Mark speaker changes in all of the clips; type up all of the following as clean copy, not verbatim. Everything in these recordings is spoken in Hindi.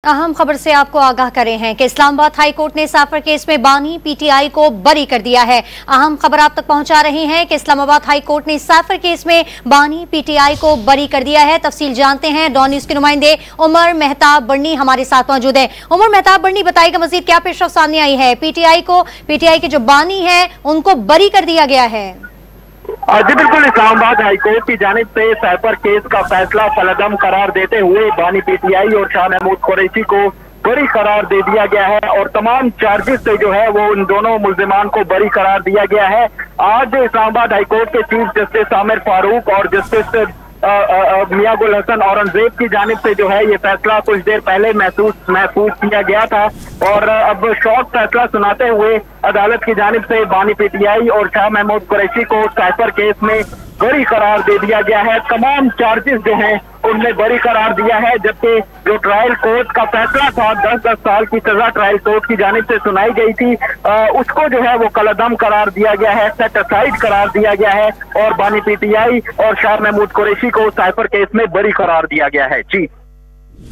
Speaker 1: अहम खबर से आपको आगाह कर रहे हैं कि इस्लामाबाद हाई कोर्ट ने साफर केस में बानी पीटीआई को बरी कर दिया है। अहम खबर आप तक पहुंचा रहे हैं कि इस्लामाबाद हाई कोर्ट ने साफर केस में बानी पीटीआई को बरी कर दिया है। तफसील जानते हैं, डॉन न्यूज के नुमाइंदे उमर मेहताब बर्नी हमारे साथ मौजूद है। उमर मेहताब बर्नी, बताइएगा मजीद क्या पेशरफ सामने आई है? पीटीआई के जो बानी है उनको बरी कर दिया गया है।
Speaker 2: जी बिल्कुल, इस्लामाबाद हाईकोर्ट की जानिब से साइफर केस का फैसला फलदम करार देते हुए बानी पीटीआई और शाह महमूद कुरैशी को बरी करार दे दिया गया है और तमाम चार्जेस से जो है वो उन दोनों मुल्जिमान को बरी करार दिया गया है। आज इस्लामाबाद हाईकोर्ट के चीफ जस्टिस आमिर फारूक और जस्टिस मियां गुल हसन औरंगजेब की जानिब से जो है ये फैसला कुछ देर पहले महफूज किया गया था और अब शॉर्ट फैसला सुनाते हुए अदालत की जानिब से बानी पीटीआई और शाह महमूद कुरैशी को साइफर केस में बरी करार दे दिया गया है। तमाम चार्जेस जो हैं उनमें बरी करार दिया है, जबकि जो ट्रायल कोर्ट का फैसला था 10-10 साल की सजा ट्रायल कोर्ट की जानिब से सुनाई गई थी, उसको जो है वो कलअदम करार दिया गया है, सेट असाइड करार दिया गया है और बानी पीटीआई और शाह महमूद कुरैशी को साइफर केस में बरी करार दिया गया है। जी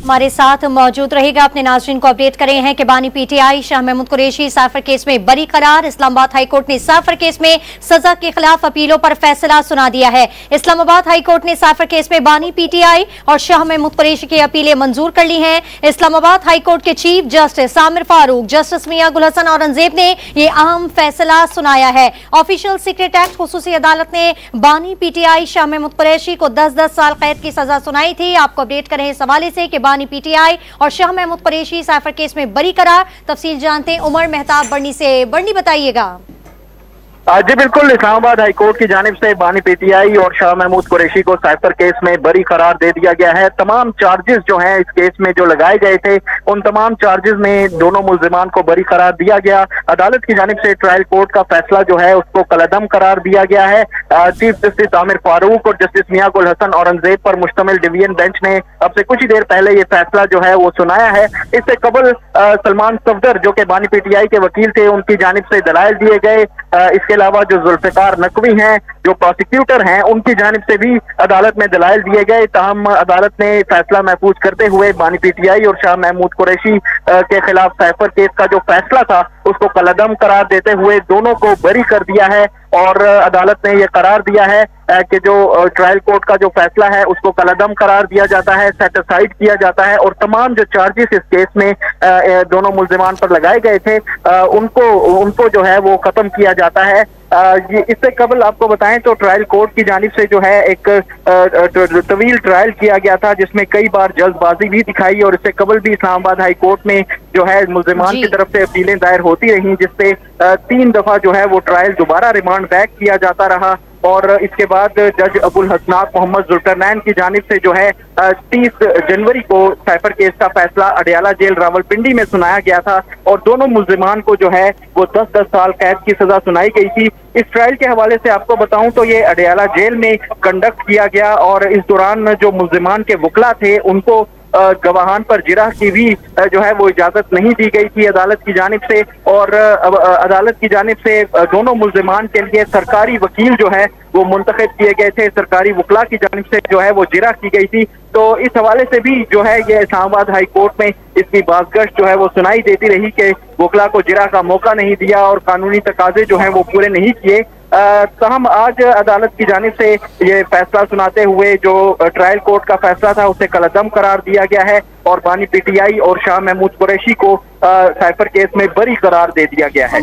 Speaker 1: हमारे साथ मौजूद रहेगा, अपने नाज़रीन को अपडेट कर रहे हैं कि बानी पीटीआई शाह महमूद कुरैशी साफर केस में बरी करार। इस्लामाबाद हाईकोर्ट ने साफर केस में सजा के खिलाफ अपीलों पर फैसला सुना दिया है। इस्लामाबाद हाईकोर्ट ने साफर केस में बानी पीटीआई और शाह महमूद कुरैशी की अपीलें मंजूर कर ली हैं। इस्लामाबाद हाईकोर्ट के chief justice Aamir Farooq, justice Miangul Hassan Aurangzeb ने ये अहम फैसला सुनाया है। ऑफिशियल सीक्रेट एक्ट खुसूसी अदालत ने बानी पीटीआई शाह महमूद कुरैशी को 10-10 साल कैद की सजा सुनाई थी। आपको अपडेट कर रहे हैं इस हवाले से बानी पीटीआई और शाह महमूद कुरैशी साइफर केस में बरी करार। तफसील जानते हैं उमर मेहताब बर्नी से। बर्नी, बताइएगा।
Speaker 2: जी बिल्कुल, इस्लामाबाद हाईकोर्ट की जानिब से बानी पीटीआई और शाह महमूद कुरैशी को साइफर केस में बरी करार दे दिया गया है। तमाम चार्जेस जो हैं इस केस में जो लगाए गए थे उन तमाम चार्जेस में दोनों मुल्जिमान को बरी करार दिया गया। अदालत की जानिब से ट्रायल कोर्ट का फैसला जो है उसको कलअदम करार दिया गया है। चीफ जस्टिस आमिर फारूक और जस्टिस मियां गुल हसन औरंगजेब पर मुश्तमिल डिवीजन बेंच ने अब से कुछ ही देर पहले ये फैसला जो है वो सुनाया है। इससे कबल सलमान सफदर जो कि बानी पीटीआई के वकील थे उनकी जानिब से दलाइल दिए गए। इसके अलावा जो जुल्फिकार नकवी हैं जो प्रोसिक्यूटर हैं उनकी जानिब से भी अदालत में दलाइल दिए गए। ताहम अदालत ने फैसला महफूज करते हुए बानी पीटीआई और शाह महमूद कुरैशी के खिलाफ साइफर केस का जो फैसला था उसको कलअदम करार देते हुए दोनों को बरी कर दिया है और अदालत ने यह करार दिया है कि जो ट्रायल कोर्ट का जो फैसला है उसको कलअदम करार दिया जाता है, सेट असाइड किया जाता है और तमाम जो चार्जेस इस केस में दोनों मुल्जिमान पर लगाए गए थे उनको जो है वो खत्म किया जाता है। इससे कबल आपको बताएं तो ट्रायल कोर्ट की जानिब से जो है एक तवील ट्रायल किया गया था जिसमें कई बार जल्दबाजी भी दिखाई और इससे कबल भी इस्लामाबाद हाई कोर्ट में जो है मुल्जिमान की तरफ से अपीलें दायर होती रही, जिसपे 3 दफा जो है वो ट्रायल दोबारा रिमांड बैक किया जाता रहा और इसके बाद जज अबुल हसनात मोहम्मद जुल्करनैन की जानिब से जो है 30 जनवरी को साइफर केस का फैसला अडयाला जेल रावलपिंडी में सुनाया गया था और दोनों मुल्जिमान को जो है वो 10-10 साल कैद की सजा सुनाई गई थी। इस ट्रायल के हवाले से आपको बताऊं तो ये अडयाला जेल में कंडक्ट किया गया और इस दौरान जो मुल्जिमान के वकला थे उनको गवाहान पर जिरह की भी जो है वो इजाजत नहीं दी गई थी अदालत की जानिब से और अदालत की जानिब से दोनों मुल्जिमान के लिए सरकारी वकील जो है वो मुंतखब किए गए थे, सरकारी वकला की जानिब से जो है वो जिरह की गई थी। तो इस हवाले से भी जो है ये इस्लामाबाद हाई कोर्ट में इसकी बाज़गश्त जो है वो सुनाई देती रही कि वकला को जिरह का मौका नहीं दिया और कानूनी तकाजे जो है वो पूरे नहीं किए। ताहम आज अदालत की जानिब से ये फैसला सुनाते हुए जो ट्रायल कोर्ट का फैसला था उसे कलअदम करार दिया गया है और बानी पीटीआई और शाह महमूद कुरैशी को साइफर केस में बरी करार दे दिया गया है।